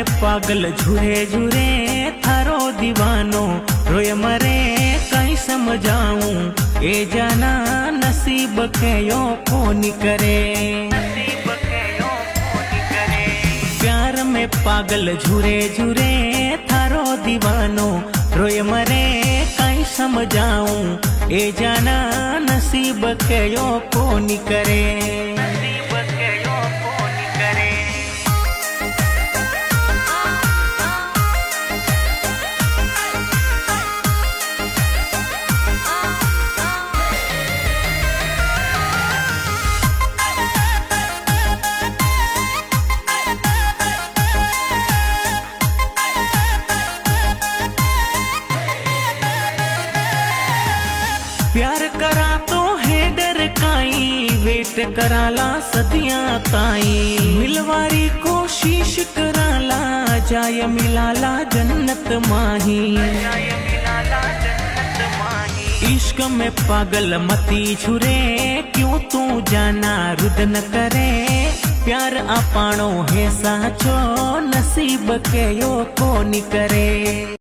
में पागल झूरे झूरे थारो दीवानो रोए मरे कहीं समझाऊं ए जाना नसीब के यो कौन करे। प्यार में पागल झूरे झूरे थारो दीवानो रोए मरे कहीं समझाऊं ए जाना नसीब के यो कौन करे। प्यार करा तो है डर काई वेट कराला सदियां ताई मिलवारी कोशिश कराला जाय मिलाला जन्नत माही। इश्क में पागल मती छुरे क्यों तू जाना रुद न करे। प्यार अपाणो है साचो नसीब के यो कोनी करे।